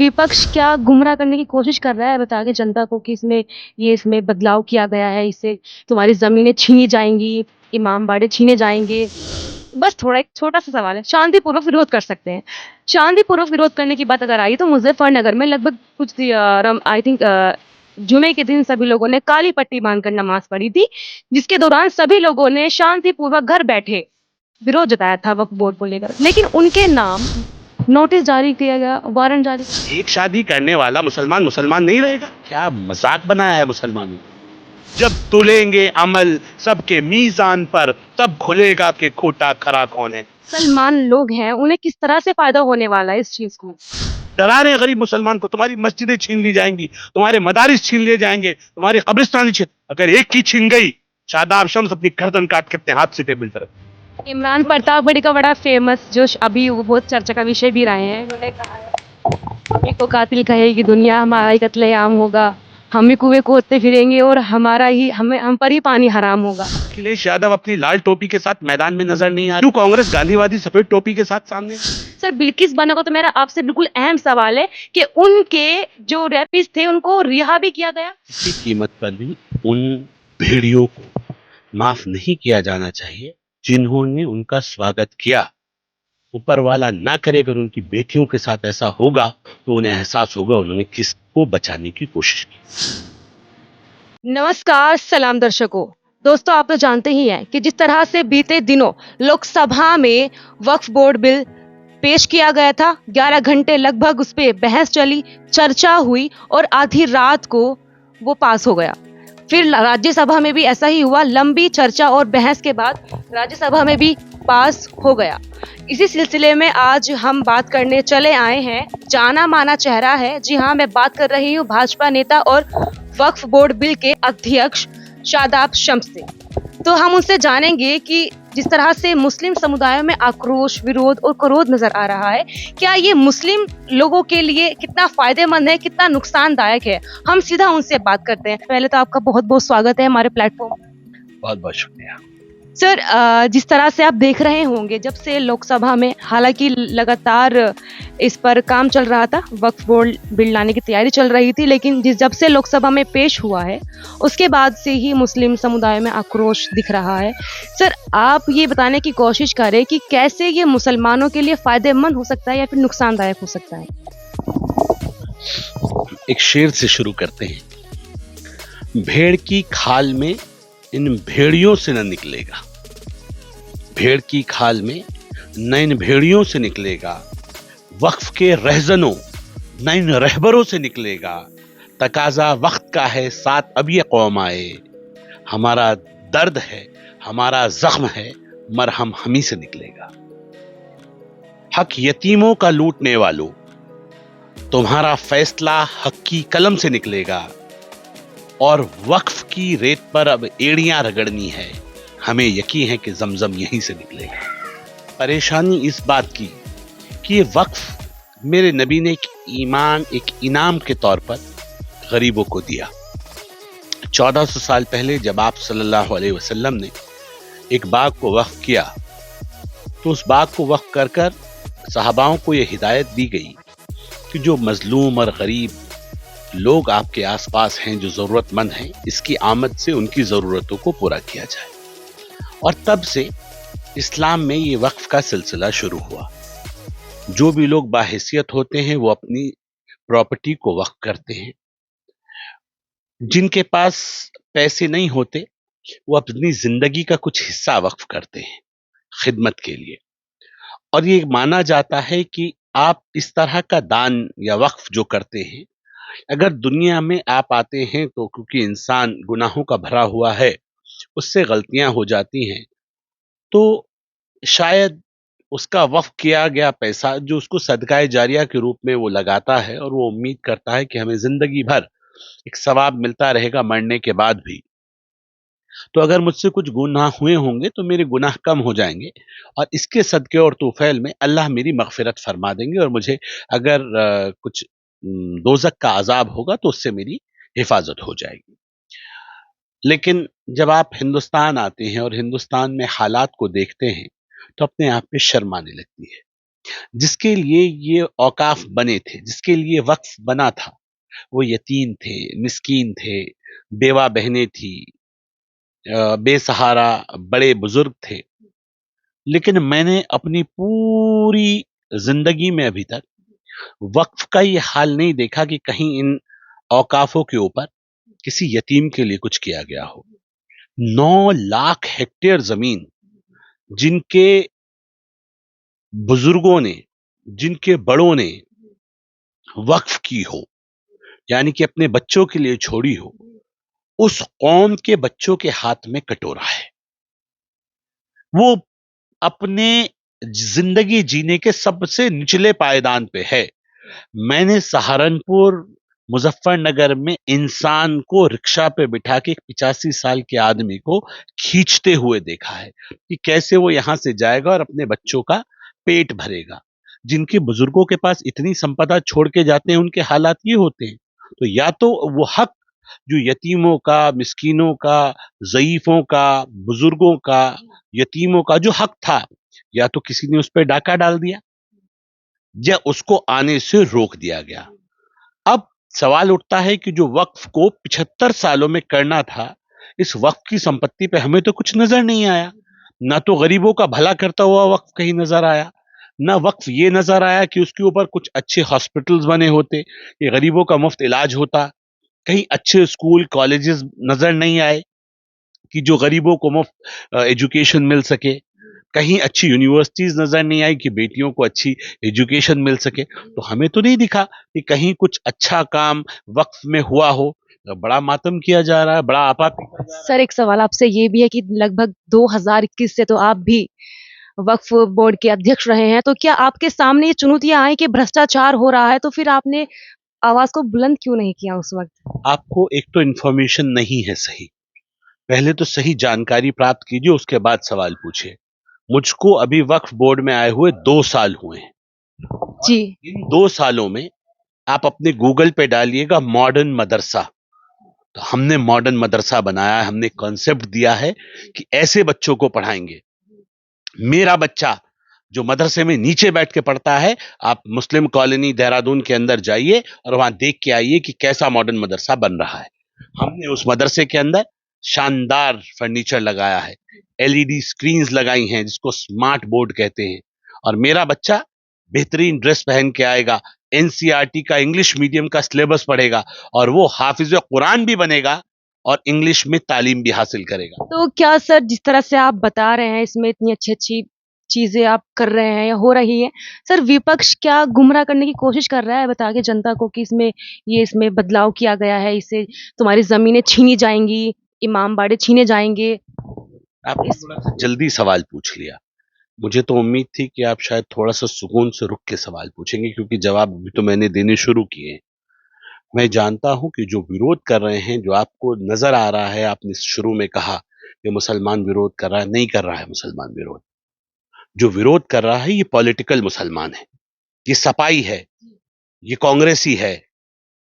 विपक्ष क्या गुमराह करने की कोशिश कर रहा है बता के जनता को कि इसमें बदलाव किया गया है, इससे तुम्हारी ज़मीनें छीनी जाएँगी, इमाम बाड़े छीने जाएँगे। बस थोड़ा एक छोटा-सा सवाल है, शांतिपूर्वक विरोध कर सकते हैं। शांतिपूर्वक विरोध करने की बात अगर आई तो मुज़फ्फरनगर में लगभग आई थिंक जुमे के दिन सभी लोगों ने काली पट्टी बाँधकर नमाज़ पढ़ी थी, जिसके दौरान सभी लोगों ने शांतिपूर्वक घर बैठे विरोध जताया था वक्फ बोर्ड को लेकर। लेकिन उनके नाम नोटिस जारी किया गया, वारंट जारी। एक शादी करने वाला मुसलमान मुसलमान नहीं रहेगा? क्या मजाक बनाया है मुसलमानों? जब तुलेंगे अमल सबके मीज़ान पर, तब खुलेगा कि खोटा खरा कौन है। मुसलमान लोग हैं, उन्हें किस तरह से फ़ायदा होने वाला है इस चीज़ को? डरा रहे हैं गरीब मुसलमान को, तुम्हारी मस्जिदें छीन ली जाएंगी, तुम्हारे मदारिस छीन लिए जाएंगे, तुम्हारी कब्रिस्तान छीन, अगर एक की छीन गई, शादाब शम्स अपनी गर्दन काट के अपने हाथ से टेबल पर रख। इमरान प्रतापगढ़ी का बड़ा फेमस जो अभी वो बहुत चर्चा का विषय भी रहे हैं, उन्होंने कहा है हमें को कातिल कहेगी दुनिया, हमारा ही कत्लेआम होगा, हम ही कुएं खोदते फिरेंगे और हम पर ही पानी हराम होगा। अखिलेश यादव अपनी लाल टोपी के साथ मैदान में नजर नहीं आ रहा, क्यों कांग्रेस गांधीवादी सफेद टोपी के साथ सामने? सर बिल्किस बानो का तो मेरा आपसे बिल्कुल अहम सवाल है कि उनके जो रैपिस्ट थे उनको रिहा भी किया गया। किसी कीमत पर भी उन भेड़ियों को माफ नहीं किया जाना चाहिए जिन्होंने उनका स्वागत किया। ऊपर वाला ना करे, अगर उनकी बेटियों के साथ ऐसा होगा तो उन्हें एहसास होगा उन्होंने किसको बचाने की कोशिश की। नमस्कार सलाम दर्शकों। दोस्तों आप तो जानते ही हैं कि जिस तरह से बीते दिनों लोकसभा में वक्फ बोर्ड बिल पेश किया गया था, 11 घंटे लगभग उस पे बहस चली, चर्चा हुई और आधी रात को वो पास हो गया। फिर राज्यसभा में भी ऐसा ही हुआ, लंबी चर्चा और बहस के बाद राज्यसभा में भी पास हो गया। इसी सिलसिले में आज हम बात करने चले आए हैं, जाना माना चेहरा है, जी हाँ मैं बात कर रही हूँ भाजपा नेता और वक्फ बोर्ड बिल के अध्यक्ष शादाब शम्स से। तो हम उनसे जानेंगे कि जिस तरह से मुस्लिम समुदायों में आक्रोश, विरोध और क्रोध नजर आ रहा है, क्या ये मुस्लिम लोगों के लिए कितना फायदेमंद है, कितना नुकसानदायक है। हम सीधा उनसे बात करते हैं। पहले तो आपका बहुत बहुत स्वागत है हमारे प्लेटफॉर्म। बहुत बहुत शुक्रिया सर, जिस तरह से आप देख रहे होंगे जब से लोकसभा में, हालांकि लगातार इस पर काम चल रहा था, वक्फ बोर्ड बिल लाने की तैयारी चल रही थी, लेकिन जब से लोकसभा में पेश हुआ है उसके बाद से ही मुस्लिम समुदाय में आक्रोश दिख रहा है। सर आप ये बताने की कोशिश करें कि कैसे ये मुसलमानों के लिए फायदेमंद हो सकता है या फिर नुकसानदायक हो सकता है। एक शेर से शुरू करते हैं, भेड़ की खाल में इन भेड़ियों से न निकलेगा, भेड़ की खाल में न इन भेड़ियों से निकलेगा, वक्फ के रहजनों न इन रहबरों से निकलेगा, तकाजा वक्त का है साथ अब ये कौम आए, हमारा दर्द है हमारा जख्म है, मरहम हमी से निकलेगा। हक यतीमों का लूटने वालों, तुम्हारा फैसला हक की कलम से निकलेगा, और वक्फ की रेत पर अब एड़ियां रगड़नी है, हमें यकीन है कि जमजम यहीं से निकलेगा। परेशानी इस बात की कि ये वक्फ मेरे नबी ने एक ईमान, एक इनाम के तौर पर गरीबों को दिया। 1400 साल पहले जब आप सल्लल्लाहु अलैहि वसल्लम ने एक बाग को वक्फ किया, तो उस बाग को वक्फ कर कर सहाबाओं को यह हिदायत दी गई कि जो मजलूम और गरीब लोग आपके आसपास हैं, जो जरूरतमंद हैं, इसकी आमद से उनकी जरूरतों को पूरा किया जाए। और तब से इस्लाम में ये वक्फ का सिलसिला शुरू हुआ। जो भी लोग बाहैसियत होते हैं वो अपनी प्रॉपर्टी को वक्फ करते हैं, जिनके पास पैसे नहीं होते वो अपनी जिंदगी का कुछ हिस्सा वक्फ करते हैं खिदमत के लिए। और ये माना जाता है कि आप इस तरह का दान या वक्फ जो करते हैं, अगर दुनिया में आप आते हैं तो क्योंकि इंसान गुनाहों का भरा हुआ है, उससे गलतियां हो जाती हैं, तो शायद उसका वक्फ किया गया पैसा जो उसको सदकाए जारिया के रूप में वो लगाता है और वो उम्मीद करता है कि हमें जिंदगी भर एक सवाब मिलता रहेगा मरने के बाद भी। तो अगर मुझसे कुछ गुनाह हुए होंगे तो मेरे गुनाह कम हो जाएंगे और इसके सदके और तूफैल में अल्लाह मेरी मगफिरत फरमा देंगे, और मुझे अगर कुछ दोजक का अजाब होगा तो उससे मेरी हिफाजत हो जाएगी। लेकिन जब आप हिंदुस्तान आते हैं और हिंदुस्तान में हालात को देखते हैं तो अपने आप पे शर्म आने लगती है। जिसके लिए ये औकाफ बने थे, जिसके लिए वक्फ बना था, वो यतीम थे, मिस्कीन थे, बेवा बहनें थी, बेसहारा बड़े बुजुर्ग थे। लेकिन मैंने अपनी पूरी जिंदगी में अभी तक वक्फ का ये हाल नहीं देखा कि कहीं इन औकाफों के ऊपर किसी यतीम के लिए कुछ किया गया हो। 9 लाख हेक्टेयर जमीन जिनके बुजुर्गों ने, जिनके बड़ों ने वक्फ की हो, यानी कि अपने बच्चों के लिए छोड़ी हो, उस कौम के बच्चों के हाथ में कटोरा है। वो अपने जिंदगी जीने के सबसे निचले पायदान पे है। मैंने सहारनपुर मुजफ्फरनगर में इंसान को रिक्शा पे बिठा के एक 85 साल के आदमी को खींचते हुए देखा है कि कैसे वो यहां से जाएगा और अपने बच्चों का पेट भरेगा। जिनके बुजुर्गों के पास इतनी संपदा छोड़ के जाते हैं, उनके हालात ये होते हैं। तो या तो वो हक जो यतीमों का, मिस्कीनों का, ज़ईफों का, बुजुर्गों का, यतीमों का जो हक था, या तो किसी ने उस पर डाका डाल दिया या उसको आने से रोक दिया गया। अब सवाल उठता है कि जो वक्फ को 75 सालों में करना था, इस वक्फ की संपत्ति पे हमें तो कुछ नजर नहीं आया। ना तो गरीबों का भला करता हुआ वक्फ कहीं नजर आया, ना वक्फ ये नजर आया कि उसके ऊपर कुछ अच्छे हॉस्पिटल्स बने होते, ये गरीबों का मुफ्त इलाज होता। कहीं अच्छे स्कूल कॉलेजेस नजर नहीं आए कि जो गरीबों को मुफ्त एजुकेशन मिल सके। कहीं अच्छी यूनिवर्सिटीज नजर नहीं आई कि बेटियों को अच्छी एजुकेशन मिल सके। तो हमें तो नहीं दिखा कि कहीं कुछ अच्छा काम वक्फ में हुआ हो। तो बड़ा मातम किया जा रहा है, बड़ा आपा पीटा जा रहा सर, एक सवाल आपसे ये भी है कि लगभग 2021 से तो आप भी वक्फ बोर्ड के अध्यक्ष रहे हैं, तो क्या आपके सामने ये चुनौतियां आई कि भ्रष्टाचार हो रहा है, तो फिर आपने आवाज को बुलंद क्यों नहीं किया उस वक्त? है। आपको एक तो इंफॉर्मेशन नहीं है सही, पहले तो सही जानकारी प्राप्त कीजिए, उसके बाद सवाल पूछिए। मुझको अभी वक्फ बोर्ड में आए हुए 2 साल हुए हैं। जी। इन 2 सालों में आप अपने गूगल पे डालिएगा मॉडर्न मदरसा, तो हमने मॉडर्न मदरसा बनाया है। हमने कॉन्सेप्ट दिया है कि ऐसे बच्चों को पढ़ाएंगे। मेरा बच्चा जो मदरसे में नीचे बैठ के पढ़ता है, आप मुस्लिम कॉलोनी देहरादून के अंदर जाइए और वहां देख के आइए कि कैसा मॉडर्न मदरसा बन रहा है। हमने उस मदरसे के अंदर शानदार फर्नीचर लगाया है, एलईडी स्क्रीन्स लगाई हैं जिसको स्मार्ट बोर्ड कहते हैं। और मेरा बच्चा बेहतरीन ड्रेस पहन के आएगा, एनसीईआरटी का इंग्लिश मीडियम का सिलेबस पढ़ेगा और वो हाफिज कुरान भी बनेगा और इंग्लिश में तालीम भी हासिल करेगा। तो क्या सर, जिस तरह से आप बता रहे हैं, इसमें इतनी अच्छी-अच्छी चीज़ें आप कर रहे हैं या हो रही हैं, सर विपक्ष क्या गुमराह करने की कोशिश कर रहा है बता के जनता को कि इसमें बदलाव किया गया है, इससे तुम्हारी ज़मीनें छीनी जाएँगी, इमाम बाड़े छीने जाएँगे? आपने इस थोड़ा सा जल्दी सवाल पूछ लिया। मुझे तो उम्मीद थी कि आप शायद थोड़ा सा सुकून से रुक के सवाल पूछेंगे, क्योंकि जवाब अभी तो मैंने देने शुरू किए हैं। मैं जानता हूं कि जो विरोध कर रहे हैं, जो आपको नजर आ रहा है, आपने शुरू में कहा कि मुसलमान विरोध कर रहा है, नहीं कर रहा है मुसलमान विरोध। जो विरोध कर रहा है ये पॉलिटिकल मुसलमान है, ये सपाई है, ये कांग्रेसी है,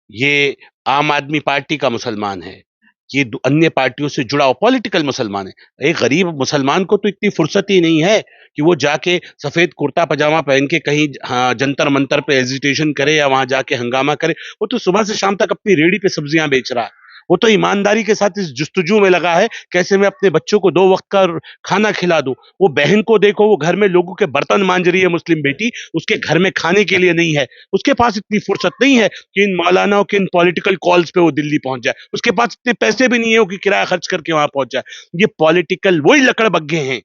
ये आम आदमी पार्टी का मुसलमान है, ये अन्य पार्टियों से जुड़ा हुआ पॉलिटिकल मुसलमान है। एक गरीब मुसलमान को तो इतनी फुर्सत ही नहीं है कि वो जाके सफेद कुर्ता पजामा पहन के कहीं जंतर मंतर पे एजिटेशन करे या वहां जाके हंगामा करे। वो तो सुबह से शाम तक अपनी रेहड़ी पे सब्जियां बेच रहा है। वो तो ईमानदारी के साथ इस जुस्तजू में लगा है कैसे मैं अपने बच्चों को 2 वक्त का खाना खिला दूं। वो बहन को देखो, वो घर में लोगों के बर्तन मांज रही है, मुस्लिम बेटी, उसके घर में खाने के लिए नहीं है। उसके पास इतनी फुर्सत नहीं है कि इन मौलानाओं के इन पॉलिटिकल कॉल्स पे वो दिल्ली पहुंच जाए। उसके पास इतने पैसे भी नहीं है कि किराया खर्च करके वहां पहुंच जाए। ये पॉलिटिकल वही लकड़बग्घे हैं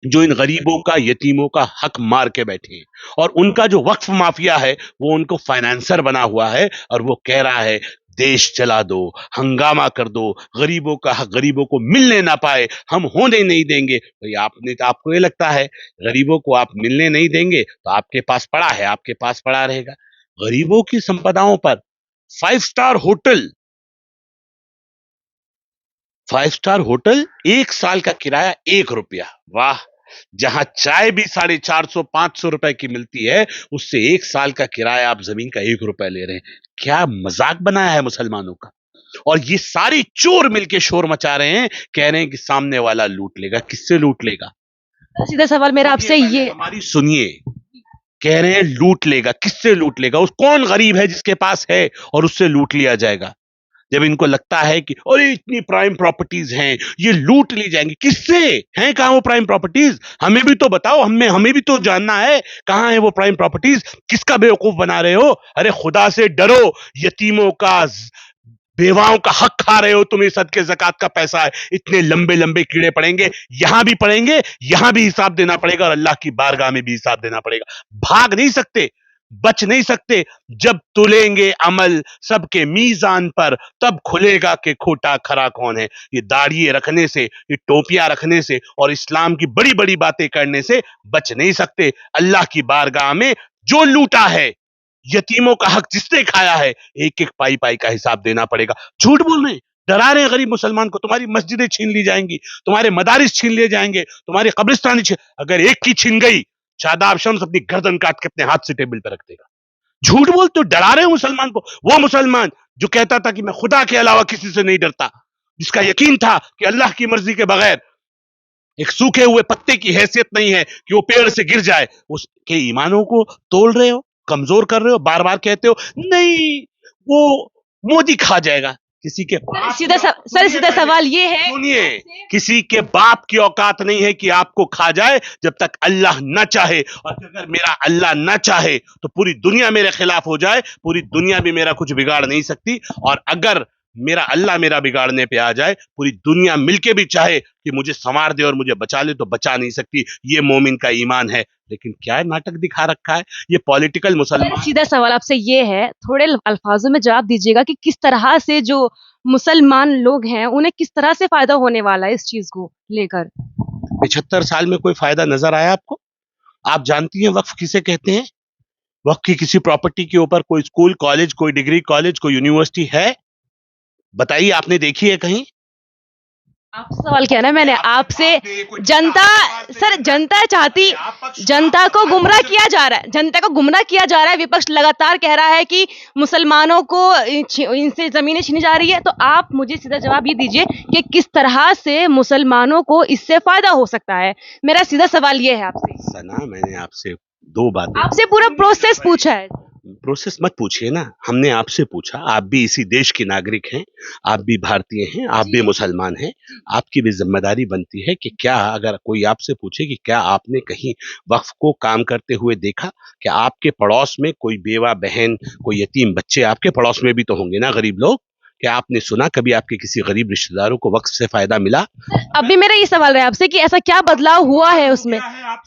जो इन गरीबों का, यतीमों का हक मार के बैठे हैं। और उनका जो वक्फ माफिया है वो उनको फाइनेंसर बना हुआ है और वो कह रहा है देश चला दो, हंगामा कर दो, गरीबों का हक गरीबों को मिलने ना पाए, हम होने नहीं देंगे। तो ये आपने तो, आपको ये लगता है गरीबों को आप मिलने नहीं देंगे तो आपके पास पड़ा है, आपके पास पड़ा रहेगा। गरीबों की संपदाओं पर 5 स्टार होटल, 5 स्टार होटल, 1 साल का किराया 1 रुपया। वाह! जहां चाय भी 450 500 रुपए की मिलती है, उससे 1 साल का किराया आप जमीन का 1 रुपया ले रहे हैं। क्या मजाक बनाया है मुसलमानों का। और ये सारे चोर मिलके शोर मचा रहे हैं, कह रहे हैं कि सामने वाला लूट लेगा। किससे लूट लेगा? सीधा सवाल मेरा सुनिए, आपसे पहले ये हमारी सुनिए, कह रहे हैं लूट लेगा। किससे लूट लेगा? उस कौन गरीब है जिसके पास है और उससे लूट लिया जाएगा? जब इनको लगता है कि अरे इतनी प्राइम प्रॉपर्टीज हैं, ये लूट ली जाएंगी। किससे? हैं कहां वो प्राइम प्रॉपर्टीज? हमें भी तो बताओ, हमें भी तो जानना है कहां है वो प्राइम प्रॉपर्टीज। किसका बेवकूफ बना रहे हो? अरे खुदा से डरो। यतीमों का, बेवाओं का हक खा रहे हो तुम। ये सदके ज़कात का पैसा है। इतने लंबे लंबे कीड़े पड़ेंगे, यहां भी पड़ेंगे, यहां भी हिसाब देना पड़ेगा और अल्लाह की बारगाह में भी हिसाब देना पड़ेगा। भाग नहीं सकते, बच नहीं सकते। जब तुलेंगे अमल सबके मीजान पर, तब खुलेगा कि खोटा खरा कौन है। ये दाढ़ी रखने से, ये टोपियां रखने से और इस्लाम की बड़ी बड़ी बातें करने से बच नहीं सकते। अल्लाह की बारगाह में जो लूटा है, यतीमों का हक जिसने खाया है, एक एक पाई पाई का हिसाब देना पड़ेगा। झूठ बोल रहे हैं, डरा रहे हैं गरीब मुसलमान को। तुम्हारी मस्जिदें छीन ली जाएंगी, तुम्हारे मदारिस छीन लिए जाएंगे, तुम्हारी कब्रिस्तानी अगर एक की छीन गई, शादाब शम्स अपनी गर्दन काट के अपने हाथ से टेबल पर रख देगा। झूठ बोलते हो, डरा रहे हो मुसलमान को। वो मुसलमान जो कहता था कि मैं खुदा के अलावा किसी से नहीं डरता, जिसका यकीन था कि अल्लाह की मर्जी के बगैर एक सूखे हुए पत्ते की हैसियत नहीं है कि वो पेड़ से गिर जाए, उसके ईमानों को तोड़ रहे हो, कमजोर कर रहे हो। बार बार कहते हो नहीं वो मोदी खा जाएगा। किसी के बाप की सर सीधा सवाल ये है, सुनिए, किसी के बाप की औकात नहीं है कि आपको खा जाए जब तक अल्लाह न चाहे। और अगर मेरा अल्लाह न चाहे तो पूरी दुनिया मेरे खिलाफ हो जाए, पूरी दुनिया भी मेरा कुछ बिगाड़ नहीं सकती। और अगर मेरा अल्लाह मेरा बिगाड़ने पे आ जाए, पूरी दुनिया मिलके भी चाहे कि मुझे संवार दे और मुझे बचा ले, तो बचा नहीं सकती। ये मोमिन का ईमान है। लेकिन क्या नाटक दिखा रखा है ये पॉलिटिकल मुसलमान। सीधा सवाल आपसे ये है, थोड़े अल्फाजों में जवाब दीजिएगा कि किस तरह से जो मुसलमान लोग हैं उन्हें किस तरह से फायदा होने वाला है इस चीज को लेकर। 75 साल में कोई फायदा नजर आया आपको? आप जानती हैं वक्फ किसे कहते हैं? वक्फ की किसी प्रॉपर्टी के ऊपर कोई स्कूल कॉलेज, कोई डिग्री कॉलेज, कोई यूनिवर्सिटी है? बताइए, आपने देखी है कहीं? आपसे सवाल किया ना मैंने, आपसे। जनता, सर जनता चाहती, जनता को गुमराह किया जा रहा है, जनता को गुमराह किया जा रहा है। विपक्ष लगातार कह रहा है कि मुसलमानों को इनसे जमीनें छीनी जा रही है। तो आप मुझे सीधा जवाब ये दीजिए कि किस तरह से मुसलमानों को इससे फायदा हो सकता है। मेरा सीधा सवाल ये है आपसे। सना, मैंने आपसे दो बातें, आपसे पूरा प्रोसेस पूछा है। प्रोसेस मत पूछिए ना, हमने आपसे पूछा। आप भी इसी देश के नागरिक हैं, आप भी भारतीय हैं, आप भी मुसलमान हैं। आपकी भी जिम्मेदारी बनती है कि क्या, अगर कोई आपसे पूछे कि क्या आपने कहीं वक्फ को काम करते हुए देखा, क्या आपके पड़ोस में कोई बेवा बहन, कोई यतीम बच्चे आपके पड़ोस में भी तो होंगे ना, गरीब लोग। क्या आपने सुना कभी आपके किसी गरीब रिश्तेदारों को वक्फ से फायदा मिला? अभी मेरा ये सवाल रहा आपसे कि ऐसा क्या बदलाव हुआ है उसमें।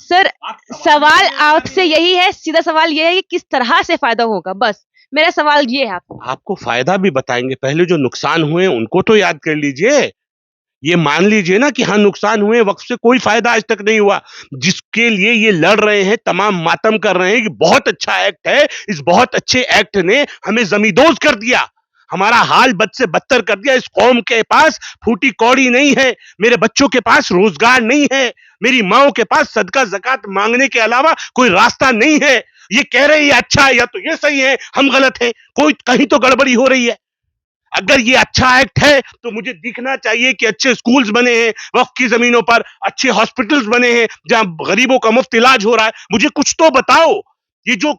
सर सवाल आपसे यही है, सीधा सवाल ये है कि किस तरह से फायदा होगा, बस मेरा सवाल ये है। आपको फायदा भी बताएंगे, पहले जो नुकसान हुए उनको तो याद कर लीजिए। ये मान लीजिए ना कि हाँ नुकसान हुए, वक्फ से कोई फायदा आज तक नहीं हुआ। जिसके लिए ये लड़ रहे हैं, तमाम मातम कर रहे हैं कि बहुत अच्छा एक्ट है, इस बहुत अच्छे एक्ट ने हमें जमींदोज कर दिया, हमारा हाल बद से बदतर कर दिया। इस कौम के पास फूटी कौड़ी नहीं है, मेरे बच्चों के पास रोजगार नहीं है, मेरी माओ के पास सदका ज़कात मांगने के अलावा कोई रास्ता नहीं है। ये कह रहे हैं ये अच्छा है या तो ये सही है, हम गलत हैं, कोई कहीं तो गड़बड़ी हो रही है। अगर ये अच्छा एक्ट है तो मुझे दिखना चाहिए कि अच्छे स्कूल्स बने हैं वक्फ की जमीनों पर, अच्छे हॉस्पिटल्स बने हैं जहां गरीबों का मुफ्त इलाज हो रहा है। मुझे कुछ तो बताओ। ये जो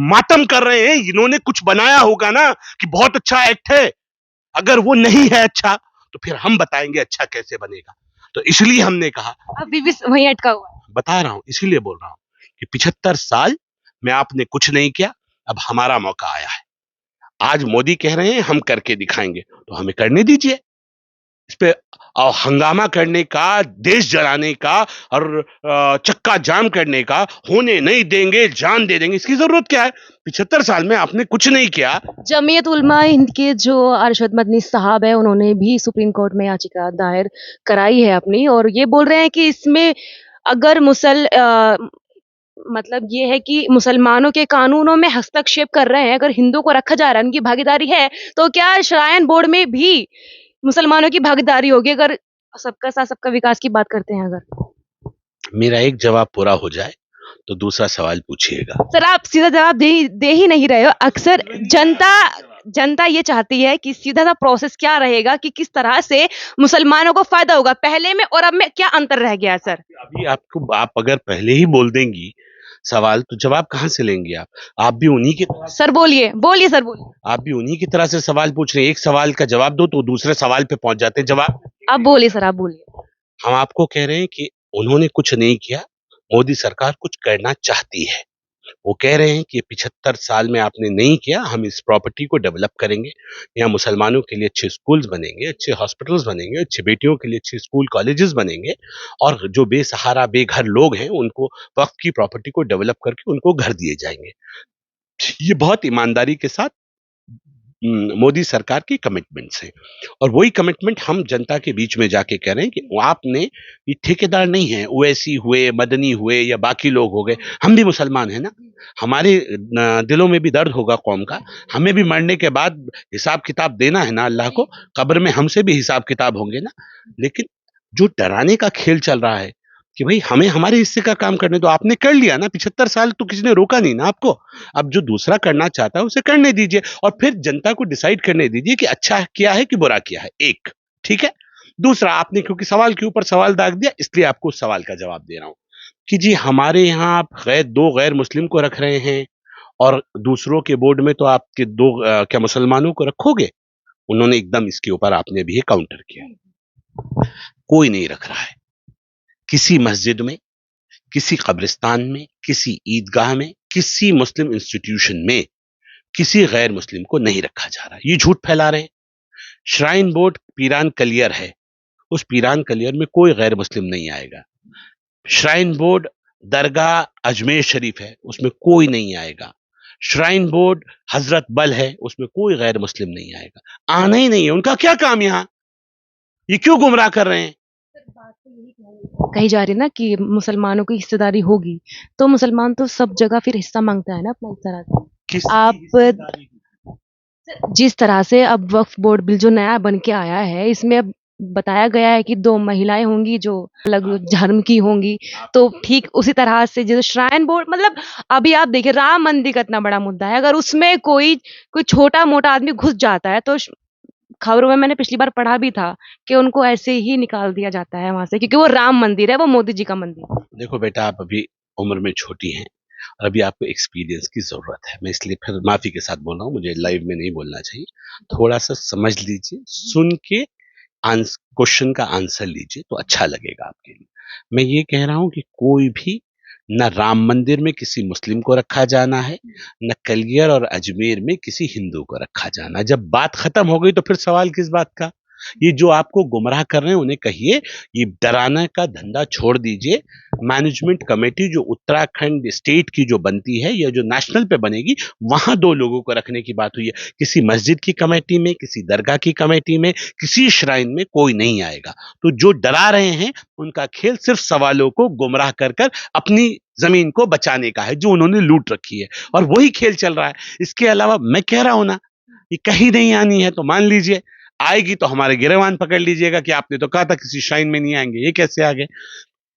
मातम कर रहे हैं, इन्होंने कुछ बनाया होगा ना कि बहुत अच्छा एक्ट है। अगर वो नहीं है अच्छा, तो फिर हम बताएंगे अच्छा कैसे बनेगा। तो इसलिए हमने कहा, अभी भी वहीं अटका हुआ है। बता रहा हूं, इसीलिए बोल रहा हूं कि 75 साल में आपने कुछ नहीं किया, अब हमारा मौका आया है। आज मोदी कह रहे हैं हम करके दिखाएंगे, तो हमें करने दीजिए। इस पे हंगामा करने का, देश जलाने का और चक्का जाम करने का, होने नहीं देंगे, जान दे देंगे, इसकी जरूरत क्या है? 75 साल में आपने कुछ नहीं किया। जमीयत उलमा हिंद के जो अरशद मदनी साहब है, उन्होंने भी सुप्रीम कोर्ट में याचिका दायर कराई है अपनी, और ये बोल रहे हैं कि इसमें अगर मतलब ये है कि मुसलमानों के कानूनों में हस्तक्षेप कर रहे हैं, अगर हिंदू को रखा जा रहा है, उनकी भागीदारी है, तो क्या श्राइन बोर्ड में भी मुसलमानों की भागीदारी होगी अगर सबका साथ सबका विकास की बात करते हैं? अगर मेरा एक जवाब पूरा हो जाए तो दूसरा सवाल पूछिएगा। सर आप सीधा जवाब दे ही नहीं रहे हो। अक्सर जनता ये चाहती है कि सीधा सा प्रोसेस क्या रहेगा, कि किस तरह से मुसलमानों को फायदा होगा, पहले में और अब में क्या अंतर रह गया है? सर अभी आपको, आप अगर पहले ही बोल देंगी सवाल तो जवाब कहाँ से लेंगे आप भी उन्हीं की सर बोलिए बोलिए सर बोलिए। आप भी उन्हीं की तरह से सवाल पूछ रहे हैं। एक सवाल का जवाब दो तो दूसरे सवाल पे पहुंच जाते हैं। जवाब आप बोलिए सर, आप बोलिए। हम आपको कह रहे हैं कि उन्होंने कुछ नहीं किया, मोदी सरकार कुछ करना चाहती है। वो कह रहे हैं कि 75 साल में आपने नहीं किया, हम इस प्रॉपर्टी को डेवलप करेंगे। यहाँ मुसलमानों के लिए अच्छे स्कूल्स बनेंगे, अच्छे हॉस्पिटल्स बनेंगे, अच्छी बेटियों के लिए अच्छे स्कूल कॉलेजेस बनेंगे और जो बेसहारा बेघर लोग हैं उनको वक्फ की प्रॉपर्टी को डेवलप करके उनको घर दिए जाएंगे। ये बहुत ईमानदारी के साथ मोदी सरकार की कमिटमेंट्स हैं और वही कमिटमेंट हम जनता के बीच में जाके कह रहे हैं कि आपने ये ठेकेदार नहीं है, ओवैसी हुए, मदनी हुए या बाकी लोग हो गए, हम भी मुसलमान हैं ना, हमारे दिलों में भी दर्द होगा कौम का, हमें भी मरने के बाद हिसाब किताब देना है ना अल्लाह को, कब्र में हमसे भी हिसाब किताब होंगे ना। लेकिन जो डराने का खेल चल रहा है कि भाई हमें हमारे हिस्से का काम करने दो, आपने कर लिया ना, 75 साल तो किसी ने रोका नहीं ना आपको। अब जो दूसरा करना चाहता है उसे करने दीजिए और फिर जनता को डिसाइड करने दीजिए कि अच्छा किया है कि बुरा किया है। एक ठीक है। दूसरा, आपने क्योंकि सवाल के ऊपर सवाल दाग दिया इसलिए आपको उस सवाल का जवाब दे रहा हूं कि जी हमारे यहाँ आप दो गैर मुस्लिम को रख रहे हैं और दूसरों के बोर्ड में तो आपके दो क्या मुसलमानों को रखोगे? उन्होंने एकदम इसके ऊपर आपने भी काउंटर किया, कोई नहीं रख रहा है। किसी मस्जिद में, किसी कब्रिस्तान में, किसी ईदगाह में, किसी मुस्लिम इंस्टीट्यूशन में किसी गैर मुस्लिम को नहीं रखा जा रहा। ये झूठ फैला रहे हैं। श्राइन बोर्ड पीरान कलियर है, उस पीरान कलियर में कोई गैर मुस्लिम नहीं आएगा। श्राइन बोर्ड दरगाह अजमेर शरीफ है, उसमें कोई नहीं आएगा। श्राइन बोर्ड हजरत बल है, उसमें कोई गैर मुस्लिम नहीं आएगा। आना ही नहीं है, उनका क्या काम यहां? ये क्यों गुमराह कर रहे हैं? कही जा रही है ना कि मुसलमानों की हिस्सेदारी होगी, तो मुसलमान तो सब जगह फिर हिस्सा मांगता है ना अपना, इस तरह से। आप जिस तरह से अब वक्फ बोर्ड बिल जो नया बन के आया है, इसमें अब बताया गया है कि 2 महिलाएं होंगी जो अलग धर्म की होंगी, तो ठीक उसी तरह से जैसे श्राइन बोर्ड, मतलब अभी आप देखिए राम मंदिर का इतना बड़ा मुद्दा है, अगर उसमें कोई कोई छोटा-मोटा आदमी घुस जाता है तो खबरों में मैंने पिछली बार पढ़ा भी था कि उनको ऐसे ही निकाल दिया जाता है वहां से, क्योंकि वो राम मंदिर है, वो मोदी जी का मंदिर है। देखो बेटा, आप अभी उम्र में छोटी हैं और अभी आपको एक्सपीरियंस की जरूरत है। मैं इसलिए फिर माफी के साथ बोल रहा हूँ, मुझे लाइव में नहीं बोलना चाहिए। थोड़ा सा समझ लीजिए, सुन के क्वेश्चन का आंसर लीजिए तो अच्छा लगेगा आपके लिए। मैं ये कह रहा हूं कि कोई भी न राम मंदिर में किसी मुस्लिम को रखा जाना है, न कलियर और अजमेर में किसी हिंदू को रखा जाना। जब बात खत्म हो गई तो फिर सवाल किस बात का? ये जो आपको गुमराह कर रहे हैं उन्हें कहिए ये डराने का धंधा छोड़ दीजिए। मैनेजमेंट कमेटी जो उत्तराखंड स्टेट की जो बनती है या जो नेशनल पे बनेगी, वहां 2 लोगों को रखने की बात हुई है। किसी मस्जिद की कमेटी में, किसी दरगाह की कमेटी में, किसी श्राइन में कोई नहीं आएगा। तो जो डरा रहे हैं उनका खेल सिर्फ सवालों को गुमराह कर कर अपनी जमीन को बचाने का है जो उन्होंने लूट रखी है, और वही खेल चल रहा है। इसके अलावा मैं कह रहा हूं ना, ये कहीं नहीं आनी है तो मान लीजिए, आएगी तो हमारे गिरवान पकड़ लीजिएगा कि आपने तो कहा था किसी श्राइन में नहीं आएंगे, ये कैसे आ गए?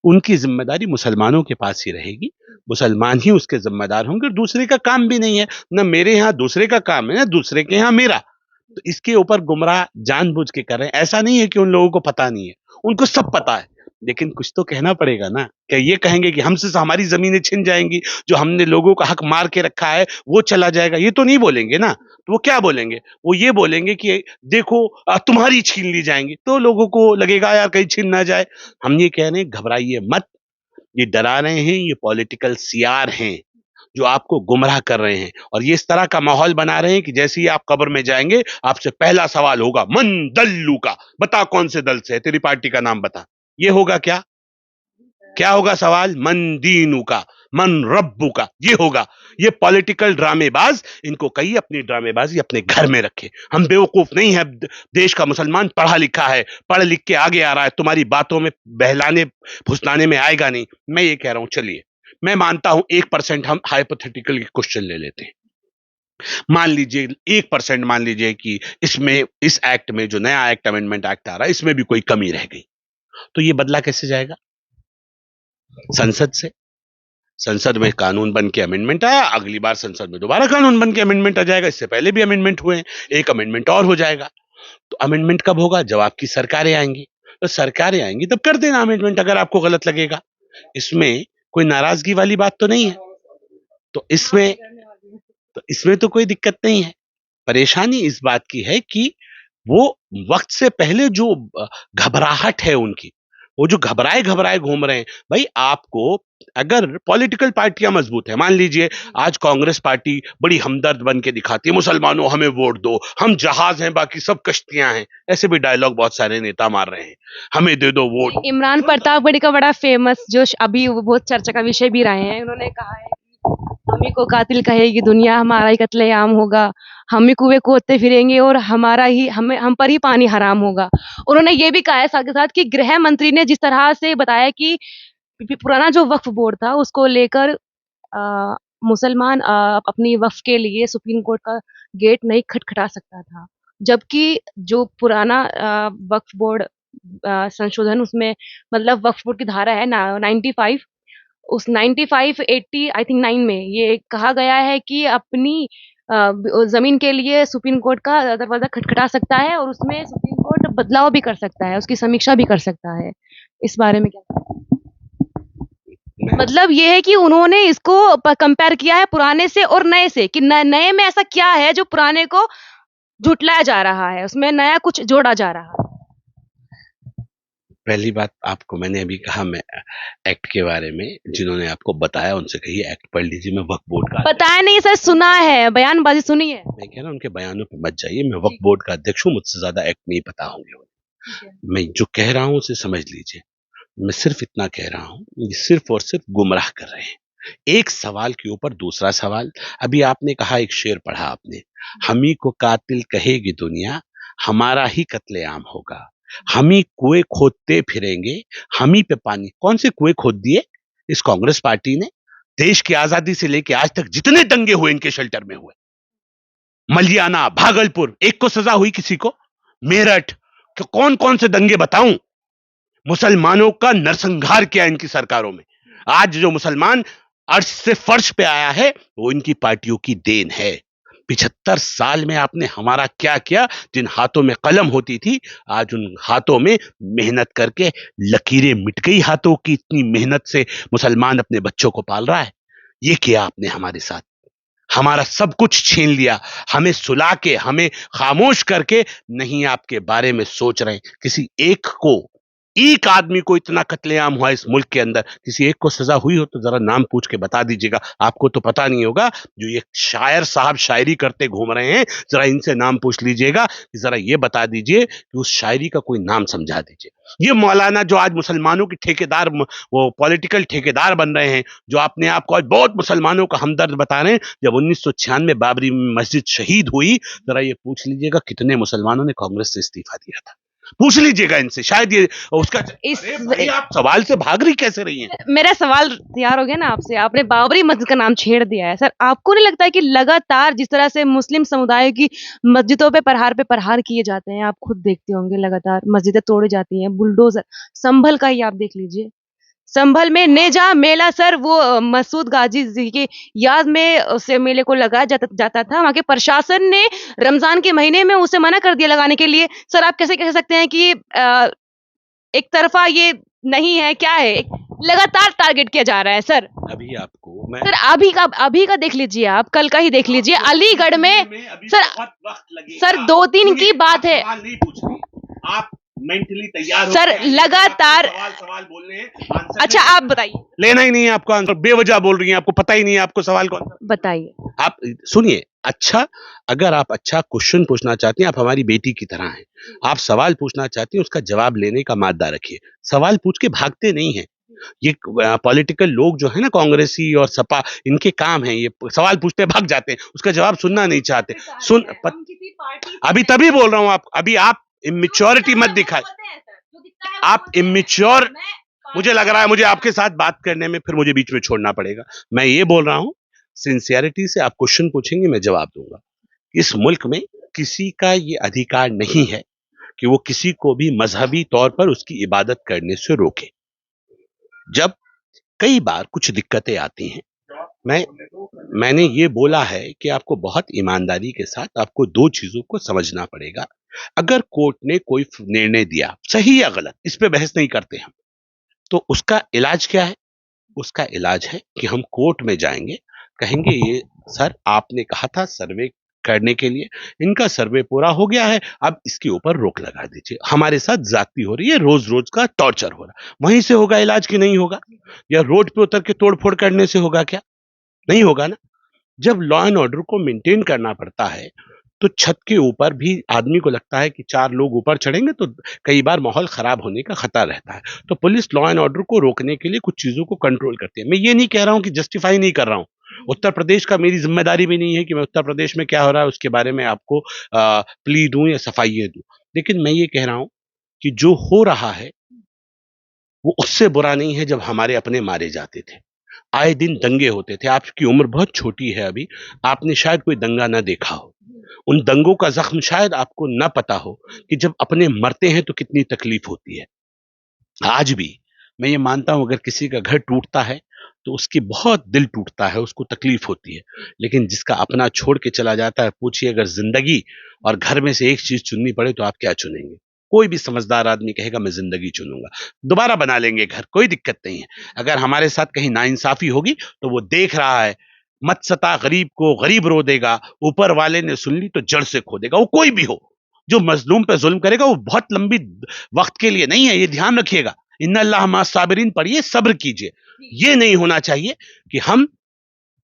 उनकी जिम्मेदारी मुसलमानों के पास ही रहेगी, मुसलमान ही उसके जिम्मेदार होंगे, दूसरे का काम भी नहीं है ना। मेरे यहाँ दूसरे का काम है ना दूसरे के यहाँ मेरा। तो इसके ऊपर गुमराह जानबूझ के कर रहे हैं। ऐसा नहीं है कि उन लोगों को पता नहीं है, उनको सब पता है, लेकिन कुछ तो कहना पड़ेगा ना। क्या ये कहेंगे कि हमसे हमारी जमीनें छिन जाएंगी, जो हमने लोगों का हक मार के रखा है वो चला जाएगा? ये तो नहीं बोलेंगे ना। तो वो क्या बोलेंगे? वो ये बोलेंगे कि देखो तुम्हारी छीन ली जाएंगी, तो लोगों को लगेगा यार कहीं छीन ना जाए। हम ये कह रहे हैं घबराइए मत, ये डरा रहे हैं, ये पॉलिटिकल सीआर हैं जो आपको गुमराह कर रहे हैं और ये इस तरह का माहौल बना रहे हैं कि जैसे ही आप कब्र में जाएंगे आपसे पहला सवाल होगा मन दल्लू का, बता कौन से दल से है, तेरी पार्टी का नाम बता। ये होगा क्या? क्या होगा सवाल? मन दीनू का, मन रब्बू का, ये होगा। ये पॉलिटिकल ड्रामेबाज, इनको कहिए अपनी ड्रामेबाजी अपने घर में रखे। हम बेवकूफ नहीं है, देश का मुसलमान पढ़ा लिखा है, पढ़ लिख के आगे आ रहा है, तुम्हारी बातों में बहलाने फुसलाने में आएगा नहीं। मैं ये कह रहा हूं, चलिए मैं मानता हूं 1% हम हाइपोथेटिकल क्वेश्चन ले लेते हैं। मान लीजिए 1% मान लीजिए कि इसमें, इस एक्ट में जो नया एक्ट अमेंडमेंट एक्ट आ रहा है इसमें भी कोई कमी रह गई, तो ये बदला कैसे जाएगा? संसद से। संसद में कानून बन के अमेंडमेंट आया, अगली बार संसद में दोबारा कानून बन के अमेंडमेंट आ जाएगा। इससे पहले भी अमेंडमेंट हुए हैं, एक अमेंडमेंट और हो जाएगा। तो अमेंडमेंट कब होगा? जब आपकी सरकारें आएंगी। तो सरकारें आएंगी तब कर देना अमेंडमेंट, अगर आपको गलत लगेगा। इसमें कोई नाराजगी वाली बात तो नहीं है। तो इसमें तो कोई दिक्कत नहीं है। परेशानी इस बात की है कि वो वक्त से पहले जो घबराहट है उनकी, वो जो घबराए घबराए घूम रहे हैं। भाई आपको अगर पॉलिटिकल पार्टियां मजबूत है, मान लीजिए आज कांग्रेस पार्टी बड़ी हमदर्द बन के दिखाती है, मुसलमानों हमें वोट दो, हम जहाज हैं बाकी सब कश्तियां हैं, ऐसे भी डायलॉग बहुत सारे नेता मार रहे हैं, हमें दे दो वोट। इमरान प्रतापगढ़ी का बड़ा फेमस जो अभी वो बहुत चर्चा का विषय भी रहे हैं, उन्होंने कहा है कि हम ही को कातिल कहेगी दुनिया, हमारा ही कत्लेआम होगा, हम ही कुएं खोदते फिरेंगे और हमारा ही हम पर ही पानी हराम होगा। उन्होंने ये भी कहा है साथ के साथ कि गृह मंत्री ने जिस तरह से बताया कि पुराना जो वक्फ बोर्ड था उसको लेकर मुसलमान अपनी वक्फ के लिए सुप्रीम कोर्ट का गेट नहीं खटखटा सकता था, जबकि जो पुराना वक्फ बोर्ड संशोधन उसमें मतलब वक्फ बोर्ड की धारा है ना 95, उस 95 80 आई थिंक 9 में ये कहा गया है कि अपनी जमीन के लिए सुप्रीम कोर्ट का दरवाजा खटखटा सकता है और उसमें सुप्रीम कोर्ट बदलाव भी कर सकता है, उसकी समीक्षा भी कर सकता है। इस बारे में क्या? मतलब ये है कि उन्होंने इसको कंपेयर किया है पुराने से और नए से कि नए में ऐसा क्या है जो पुराने को झुटलाया जा रहा है, उसमें नया कुछ जोड़ा जा रहा है। पहली बात आपको मैंने अभी कहा, मैं एक्ट के बारे में जिन्होंने आपको बताया उनसे कहिए एक्ट पढ़ लीजिए। मैं वक्फ बोर्ड का बताया नहीं सर, सुना है, बयानबाजी सुनी है। मैं कह रहा हूं उनके बयानों पे मत जाइए, मैं वक्फ बोर्ड का अध्यक्ष हूं, मुझसे ज्यादा एक्ट नहीं पता होंगे। मैं जो कह रहा हूं उसे समझ लीजिए। मैं सिर्फ इतना कह रहा हूं, ये सिर्फ और सिर्फ गुमराह कर रहे हैं। एक सवाल के ऊपर दूसरा सवाल। अभी आपने कहा, एक शेर पढ़ा आपने, हम ही को कातिल कहेगी दुनिया, हमारा ही कत्लेआम होगा, हम ही कुएं खोदते फिरेंगे, हम ही पे पानी। कौन से कुएं खोद दिए इस कांग्रेस पार्टी ने? देश की आजादी से लेके आज तक जितने दंगे हुए इनके शेल्टर में हुए, मलियाना, भागलपुर, एक को सजा हुई किसी को? मेरठ, कौन कौन से दंगे बताऊं? मुसलमानों का नरसंहार किया इनकी सरकारों में। आज जो मुसलमान अर्श से फर्श पे आया है वो इनकी पार्टियों की देन है। 75 साल में आपने हमारा क्या किया? जिन हाथों में कलम होती थी, आज उन हाथों में मेहनत करके लकीरें मिट गई हाथों की। इतनी मेहनत से मुसलमान अपने बच्चों को पाल रहा है। ये किया आपने हमारे साथ, हमारा सब कुछ छीन लिया, हमें सुला के, हमें खामोश करके नहीं आपके बारे में सोच रहे। किसी एक आदमी को इतना कत्लेआम हुआ इस मुल्क के अंदर, किसी एक को सजा हुई हो तो जरा नाम पूछ के बता दीजिएगा। आपको तो पता नहीं होगा, जो ये शायर साहब शायरी करते घूम रहे हैं, जरा इनसे नाम पूछ लीजिएगा कि जरा ये बता दीजिए कि उस शायरी का कोई नाम समझा दीजिए। ये मौलाना जो आज मुसलमानों के ठेकेदार, वो पॉलिटिकल ठेकेदार बन रहे हैं, जो अपने आप को आज बहुत मुसलमानों का हमदर्द बता रहे हैं, जब 1996 बाबरी मस्जिद शहीद हुई, जरा ये पूछ लीजिएगा कितने मुसलमानों ने कांग्रेस से इस्तीफा दिया था। पूछ लीजिएगा इनसे, शायद ये उसका। अरे भाई, आप सवाल से भाग रही कैसे रही हैं? मेरा सवाल तैयार हो गया ना आपसे, आपने बाबरी मस्जिद का नाम छेड़ दिया है। सर आपको नहीं लगता है कि लगातार जिस तरह से मुस्लिम समुदाय की मस्जिदों पे प्रहार किए जाते हैं, आप खुद देखते होंगे लगातार मस्जिदें तोड़ी जाती हैं, बुलडोजर। संभल का ही आप देख लीजिए, संभल में नेजा मेला सर, वो मसूद गाजी जी की याद में उसे मेले को लगाया जाता था। वहाँ के प्रशासन ने रमजान के महीने में उसे मना कर दिया लगाने के लिए। सर आप कैसे कह सकते हैं कि एक तरफा ये नहीं है, क्या है, लगातार टारगेट किया जा रहा है सर। अभी आपको मैं सर अभी का देख लीजिए, आप कल का ही देख लीजिए, अलीगढ़ में सर, सर 2-3 की बात है। नहीं पूछ रही आप, मेंटली तैयार सर लगातार सवाल बोलने हैं। अच्छा आप बताइए। लेना ही नहीं है आपको आंसर, बेवजह बोल रही हैं, आपको पता ही नहीं है आपको सवाल कौन। बताइए। आप सुनिए, अच्छा, अगर आप अच्छा क्वेश्चन पूछना चाहती हैं, आप हमारी बेटी की तरह हैं, आप सवाल पूछना चाहती हैं, उसका जवाब लेने का मादा रखिए। सवाल पूछ के भागते नहीं हैं। ये पॉलिटिकल लोग जो है ना, कांग्रेसी और सपा, इनके काम है ये सवाल पूछते भाग जाते हैं, उसका जवाब सुनना नहीं चाहते। अभी तभी बोल रहा हूं अभी आप इमेच्योरिटी मत दिखाए। आप इमेच्योर, मुझे लग रहा है मुझे आपके साथ बात करने में फिर मुझे बीच में छोड़ना पड़ेगा। मैं ये बोल रहा हूं, सिंसियरिटी से आप क्वेश्चन पूछेंगे, मैं जवाब दूंगा। इस मुल्क में किसी का ये अधिकार नहीं है कि वो किसी को भी मजहबी तौर पर उसकी इबादत करने से रोके। जब कई बार कुछ दिक्कतें आती हैं, मैंने ये बोला है कि आपको बहुत ईमानदारी के साथ आपको 2 चीजों को समझना पड़ेगा। अगर कोर्ट ने कोई निर्णय दिया, सही या गलत, इस पे बहस नहीं करते हम, तो उसका इलाज क्या है? उसका इलाज है कि हम कोर्ट में जाएंगे, कहेंगे ये सर आपने कहा था सर्वे करने के लिए, इनका सर्वे पूरा हो गया है, अब इसके ऊपर रोक लगा दीजिए। हमारे साथ ज्यादती हो रही है, रोज-रोज का टॉर्चर हो रहा है। वहीं से होगा इलाज कि नहीं होगा? या रोड पे उतर के तोड़-फोड़ करने से होगा क्या? नहीं होगा ना। जब लॉ एंड ऑर्डर को मेंटेन करना पड़ता है, तो छत के ऊपर भी आदमी को लगता है कि 4 लोग ऊपर चढ़ेंगे तो कई बार माहौल खराब होने का खतरा रहता है। तो पुलिस लॉ एंड ऑर्डर को रोकने के लिए कुछ चीज़ों को कंट्रोल करती है। मैं ये नहीं कह रहा हूँ कि जस्टिफाई नहीं कर रहा हूँ। उत्तर प्रदेश का मेरी ज़िम्मेदारी भी नहीं है कि मैं उत्तर प्रदेश में क्या हो रहा है उसके बारे में आपको प्ली दूँ या सफाइयाँ दूँ। लेकिन मैं ये कह रहा हूँ कि जो हो रहा है, वो उससे बुरा नहीं है जब हमारे अपने मारे जाते थे। आए दिन दंगे होते थे। आपकी उम्र बहुत छोटी है अभी, आपने शायद कोई दंगा ना देखा हो। उन दंगों का ज़ख्म शायद आपको ना पता हो कि जब अपने मरते हैं तो कितनी तकलीफ होती है। आज भी मैं ये मानता हूँ अगर किसी का घर टूटता है, तो उसकी बहुत दिल टूटता है, उसको तकलीफ होती है। लेकिन जिसका अपना छोड़ के चला जाता है, पूछिए अगर ज़िंदगी और घर में से एक चीज़ चुननी पड़े तो आप क्या चुनेंगे? कोई भी समझदार आदमी कहेगा मैं ज़िंदगी चुनूँगा। दोबारा बना लेंगे घर, कोई दिक्कत नहीं है। अगर हमारे साथ कहीं नाइंसाफ़ी होगी तो वो देख रहा है, मत सता गरीब को गरीब रो देगा, ऊपर वाले ने सुन ली तो जड़ से खो देगा। वो कोई भी हो, जो मज़लूम पे ज़ुल्म करेगा वो बहुत लंबी वक़्त के लिए नहीं है, ये ध्यान रखिएगा। इन्ना अल्लाह मा साबिरीन पढ़िए, सब्र कीजिए। ये नहीं होना चाहिए कि हम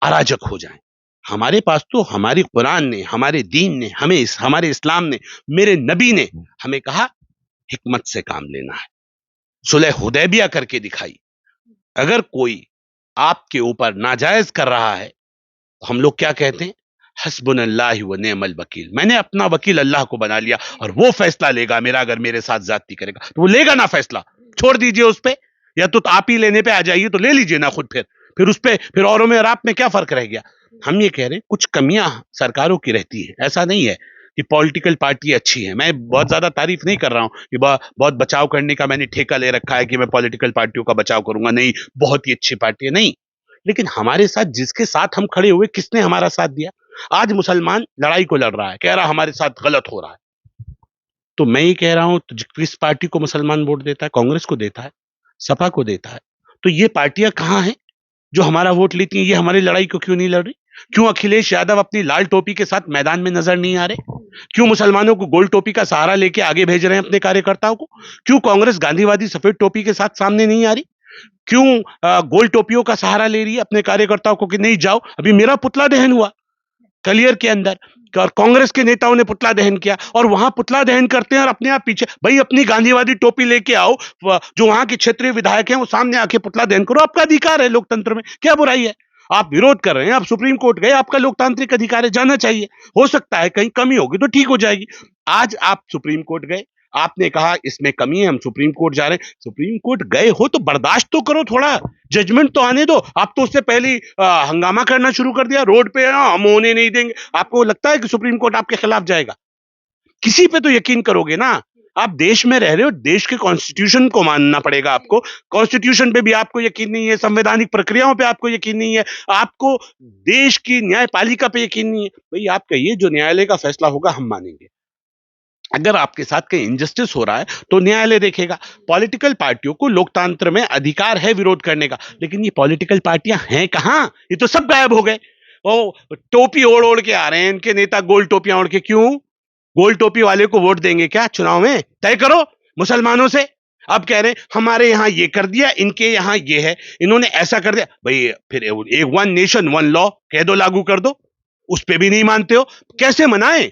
अराजक हो जाएं। हमारे पास तो हमारी कुरान ने, हमारे दीन ने, हमारे इस्लाम ने, मेरे नबी ने हमें कहा हिकमत से काम लेना है। सुलह हुदैबिया करके दिखाई। अगर कोई आपके ऊपर नाजायज कर रहा है तो हम लोग क्या कहते हैं, हस्बुनल्लाहि व निअमल वकील। मैंने अपना वकील अल्लाह को बना लिया और वो फैसला लेगा मेरा, अगर मेरे साथ ज्यादती करेगा तो वो लेगा ना फैसला, छोड़ दीजिए उस पे। या तो आप ही लेने पे आ जाइए तो ले लीजिए ना खुद, फिर उस पे फिर औरों में और आप में क्या फर्क रह गया। हम ये कह रहे हैं कुछ कमियां सरकारों की रहती है, ऐसा नहीं है कि पॉलिटिकल पार्टी अच्छी है। मैं बहुत ज्यादा तारीफ नहीं कर रहा हूं कि बहुत बचाव करने का मैंने ठेका ले रखा है कि मैं पॉलिटिकल पार्टियों का बचाव करूंगा, नहीं बहुत ही अच्छी पार्टी है, नहीं। लेकिन हमारे साथ जिसके साथ हम खड़े हुए, किसने हमारा साथ दिया? आज मुसलमान लड़ाई को लड़ रहा है, कह रहा हमारे साथ गलत हो रहा है। तो मैं ये कह रहा हूं तो किस पार्टी को मुसलमान वोट देता है? कांग्रेस को देता है, सपा को देता है। तो ये पार्टियां कहां हैं जो हमारा वोट लेती हैं? ये हमारी लड़ाई को क्यों नहीं लड़ रही? क्यों अखिलेश यादव अपनी लाल टोपी के साथ मैदान में नजर नहीं आ रहे? क्यों मुसलमानों को गोल टोपी का सहारा लेके आगे भेज रहे हैं अपने कार्यकर्ताओं को? क्यों कांग्रेस गांधीवादी सफेद टोपी के साथ सामने नहीं आ रही? क्यों गोल टोपियों का सहारा ले रही है अपने कार्यकर्ताओं को कि नहीं जाओ? अभी मेरा पुतला दहन हुआ कलियर के अंदर, और कांग्रेस के नेताओं ने पुतला दहन किया, और वहां पुतला दहन करते हैं और अपने आप पीछे। भाई अपनी गांधीवादी टोपी लेके आओ, जो वहां के क्षेत्रीय विधायक हैं वो सामने आके पुतला दहन करो, आपका अधिकार है, लोकतंत्र में क्या बुराई है? आप विरोध कर रहे हैं, आप सुप्रीम कोर्ट गए, आपका लोकतांत्रिक अधिकार है, जाना चाहिए। हो सकता है कहीं कमी होगी तो ठीक हो जाएगी। आज आप सुप्रीम कोर्ट गए, आपने कहा इसमें कमी है, हम सुप्रीम कोर्ट जा रहे हैं। सुप्रीम कोर्ट गए हो तो बर्दाश्त तो करो, थोड़ा जजमेंट तो आने दो। आप तो उससे पहले ही हंगामा करना शुरू कर दिया रोड पे, हम होने नहीं देंगे। आपको लगता है कि सुप्रीम कोर्ट आपके खिलाफ जाएगा? किसी पे तो यकीन करोगे ना। आप देश में रह रहे हो, देश के कॉन्स्टिट्यूशन को मानना पड़ेगा आपको। कॉन्स्टिट्यूशन पे भी आपको यकीन नहीं है, संवैधानिक प्रक्रियाओं पे आपको यकीन नहीं है, आपको देश की न्यायपालिका पे यकीन नहीं है। भाई आप कहिए जो न्यायालय का फैसला होगा हम मानेंगे। अगर आपके साथ कहीं इंजस्टिस हो रहा है तो न्यायालय देखेगा। पॉलिटिकल पार्टियों को लोकतंत्र में अधिकार है विरोध करने का, लेकिन ये पॉलिटिकल पार्टियां हैं कहां? ये तो सब गायब हो गए। वो टोपी ओढ़ ओढ़ के आ रहे हैं, इनके नेता गोल टोपियां ओढ़ के। क्यों? गोल टोपी वाले को वोट देंगे क्या चुनाव में? तय करो मुसलमानों से। अब कह रहे हैं हमारे यहां ये कर दिया, इनके यहां ये है, इन्होंने ऐसा कर दिया। भाई फिर एक वन नेशन वन लॉ कह दो, लागू कर दो। उस पे भी नहीं मानते हो, कैसे मनाएं?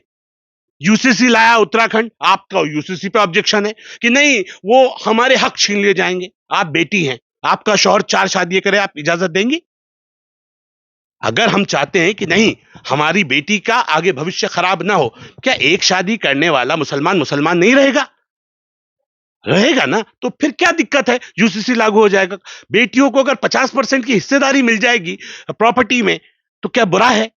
यूसीसी लाया उत्तराखंड, आपका यूसीसी पे ऑब्जेक्शन है कि नहीं वो हमारे हक छीन लिए जाएंगे। आप बेटी हैं, आपका शौहर 4 शादियां करे, आप इजाजत देंगी? अगर हम चाहते हैं कि नहीं हमारी बेटी का आगे भविष्य खराब ना हो, क्या एक शादी करने वाला मुसलमान मुसलमान नहीं रहेगा? रहेगा ना। तो फिर क्या दिक्कत है? यूसीसी लागू हो जाएगा। बेटियों को अगर 50% की हिस्सेदारी मिल जाएगी प्रॉपर्टी में तो क्या बुरा है?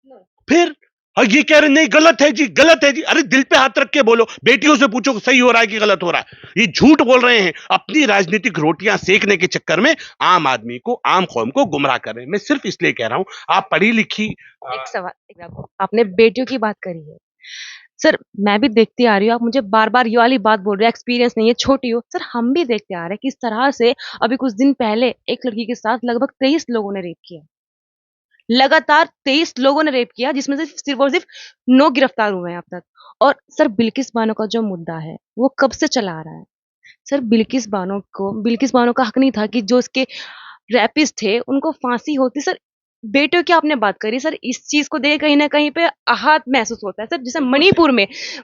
फिर और ये कह रहे नहीं गलत है जी, गलत है जी। अरे दिल पे हाथ रख के बोलो, बेटियों से पूछो सही हो रहा है कि गलत हो रहा है। ये झूठ बोल रहे हैं, अपनी राजनीतिक रोटियां सेकने के चक्कर में आम आदमी को, आम कौम को गुमराह कर रहे हैं। मैं सिर्फ इसलिए कह रहा हूं, आप पढ़ी लिखी एक सवाल, आपने बेटियों की बात करी है सर, मैं भी देखती आ रही हूँ, आप मुझे बार बार ये वाली बात बोल रहे हैं, एक्सपीरियंस नहीं है, छोटी हो सर, हम भी देखते आ रहे हैं किस तरह से अभी कुछ दिन पहले एक लड़की के साथ लगभग 23 लोगों ने रेप किया। लगातार 23 लोगों ने रेप किया, जिसमें से सिर्फ और सिर्फ 9 गिरफ्तार हुए हैं अब तक। और सर बिल्किस बानो का जो मुद्दा है, वो कब से चला आ रहा है? सर बिल्किस बानो का हक नहीं था कि जो उसके रैपिस्ट थे उनको फांसी होती। सर बेटियों की आपने बात करी, सर इस चीज को देख कहीं ना कहीं पे आहत महसूस होता है। सर जैसे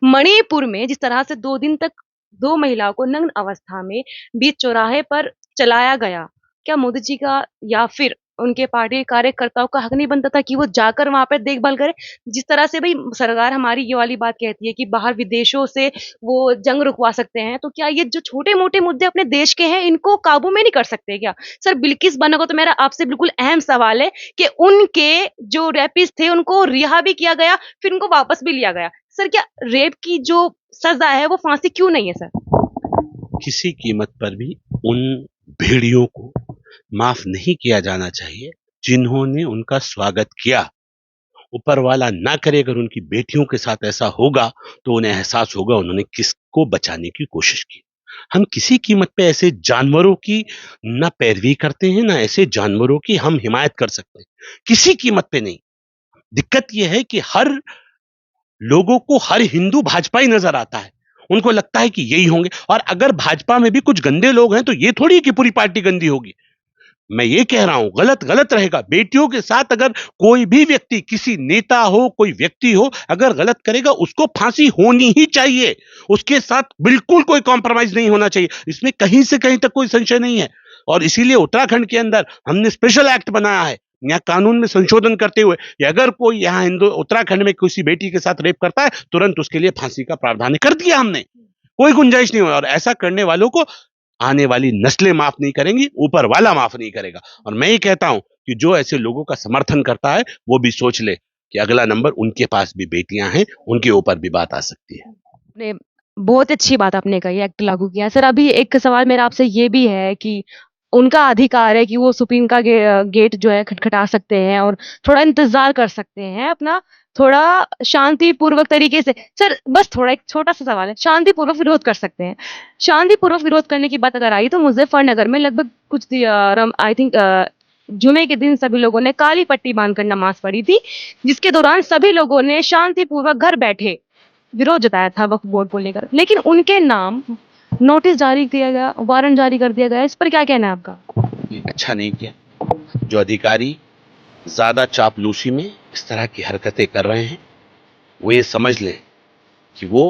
मणिपुर में जिस तरह से 2 दिन तक 2 महिलाओं को नग्न अवस्था में बीच चौराहे पर चलाया गया, क्या मोदी जी का या फिर उनके पार्टी कार्यकर्ताओं का हक नहीं बनता था कि वो जाकर वहां पर देखभाल करें? जिस तरह से भाई सरकार हमारी ये वाली बात कहती है कि बाहर विदेशों से वो जंग रुकवा सकते हैं, तो क्या ये जो छोटे मोटे मुद्दे अपने देश के हैं इनको काबू में नहीं कर सकते क्या? सर बिल्किस बानो को तो मेरा आपसे बिल्कुल अहम सवाल है कि उनके जो रैपिस्ट थे उनको रिहा भी किया गया, फिर उनको वापस भी लिया गया। सर क्या रेप की जो सजा है वो फांसी क्यों नहीं है सर? किसी कीमत पर भी उन भेड़ियों को माफ नहीं किया जाना चाहिए जिन्होंने उनका स्वागत किया। ऊपर वाला ना करे, अगर उनकी बेटियों के साथ ऐसा होगा तो उन्हें एहसास होगा उन्होंने किसको बचाने की कोशिश की। हम किसी कीमत पे ऐसे जानवरों की ना पैरवी करते हैं, ना ऐसे जानवरों की हम हिमायत कर सकते हैं, किसी कीमत पे नहीं। दिक्कत यह है कि हर लोगों को हर हिंदू भाजपा ही नजर आता है। उनको लगता है कि यही होंगे, और अगर भाजपा में भी कुछ गंदे लोग हैं तो ये थोड़ी कि पूरी पार्टी गंदी होगी। मैं ये कह रहा हूं, गलत गलत रहेगा। बेटियों के साथ अगर कोई भी व्यक्ति, किसी नेता हो, कोई व्यक्ति हो, अगर गलत करेगा उसको फांसी होनी ही चाहिए। उसके साथ बिल्कुल कोई कॉम्प्रोमाइज नहीं होना चाहिए, इसमें कहीं से कहीं तक कोई संशय नहीं है। और इसीलिए उत्तराखंड के अंदर हमने स्पेशल एक्ट बनाया है, यहाँ कानून में संशोधन करते हुए कि अगर कोई यहाँ हिंदू उत्तराखंड में किसी बेटी के साथ रेप करता है, तुरंत उसके लिए फांसी का प्रावधान कर दिया हमने। कोई गुंजाइश नहीं हुआ, और ऐसा करने वालों को आने वाली नस्लें माफ नहीं करेंगी, ऊपर वाला माफ नहीं करेगा। और मैं ये कहता हूं कि जो ऐसे लोगों का समर्थन करता है वो भी सोच ले कि अगला नंबर उनके पास भी बेटियां हैं, उनके ऊपर भी बात आ सकती है। आपने बहुत अच्छी बात आपने कही, एक्ट लागू किया। सर अभी एक सवाल मेरा आपसे ये भी है कि उनका अधिकार है कि वो सुप्रीम का गेट जो है खटखटा सकते हैं और थोड़ा इंतजार कर सकते हैं अपना, थोड़ा शांतिपूर्वक तरीके से। सर बस थोड़ा एक छोटा सा सवाल है, शांतिपूर्वक विरोध कर सकते हैं। शांतिपूर्वक विरोध करने की बात अगर आई तो मुजफ्फरनगर में लगभग कुछ आई थिंक जुमे के दिन सभी लोगों ने काली पट्टी बांधकर नमाज पढ़ी थी, जिसके दौरान सभी लोगों ने शांतिपूर्वक घर बैठे विरोध जताया था वक्फ बोर्ड को लेकर, लेकिन उनके नाम नोटिस जारी किया गया, वारंट जारी कर दिया गया। इस पर क्या कहना है आपका? ये अच्छा नहीं किया। जो अधिकारी ज्यादा चापलूसी में इस तरह की हरकतें कर रहे हैं, वो ये समझ लें कि वो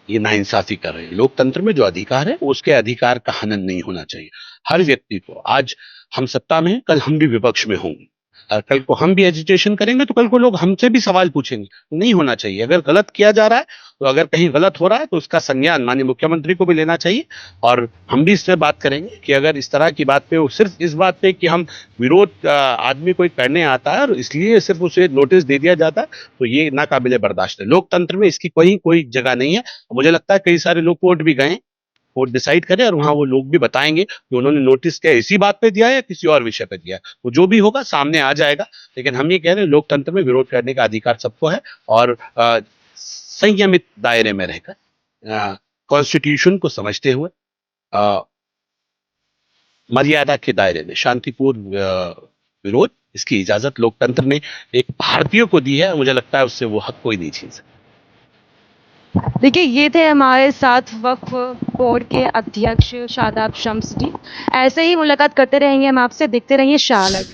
ये नाइंसाफी कर रहे हैं। लोकतंत्र में जो अधिकार है वो उसके अधिकार का हनन नहीं होना चाहिए। हर व्यक्ति को, आज हम सत्ता में हैं, कल हम भी विपक्ष में होंगे, और कल को हम भी एजिटेशन करेंगे तो कल को लोग हमसे भी सवाल पूछेंगे। नहीं होना चाहिए। अगर गलत किया जा रहा है, तो अगर कहीं गलत हो रहा है तो उसका संज्ञान माननीय मुख्यमंत्री को भी लेना चाहिए। और हम भी इससे बात करेंगे कि अगर इस तरह की बात पे, वो सिर्फ इस बात पे कि हम विरोध आदमी कोई करने आता है और इसलिए सिर्फ उसे नोटिस दे दिया जाता है, तो ये नाकाबिले बर्दाश्त है। लोकतंत्र में इसकी कोई जगह नहीं है। मुझे लगता है कई सारे लोग कोर्ट भी गए, कोर्ट डिसाइड करे, और वहां वो लोग भी बताएंगे कि उन्होंने नोटिस क्या इसी बात पे दिया है या किसी और विषय पे दिया है। तो जो भी होगा सामने आ जाएगा। लेकिन हम ये कह रहे हैं लोकतंत्र में विरोध करने का अधिकार सबको है, और संयमित दायरे में रहकर कॉन्स्टिट्यूशन को समझते हुए मर्यादा के दायरे में शांतिपूर्ण विरोध, इसकी इजाजत लोकतंत्र ने एक भारतीय को दी है। मुझे लगता है उससे वो हक कोई नहीं छीन सकता। देखिए ये थे हमारे साथ वक्फ बोर्ड के अध्यक्ष शादाब शम्स जी। ऐसे ही मुलाकात करते रहेंगे हम आपसे, देखते रहिए शाह अलर्ट।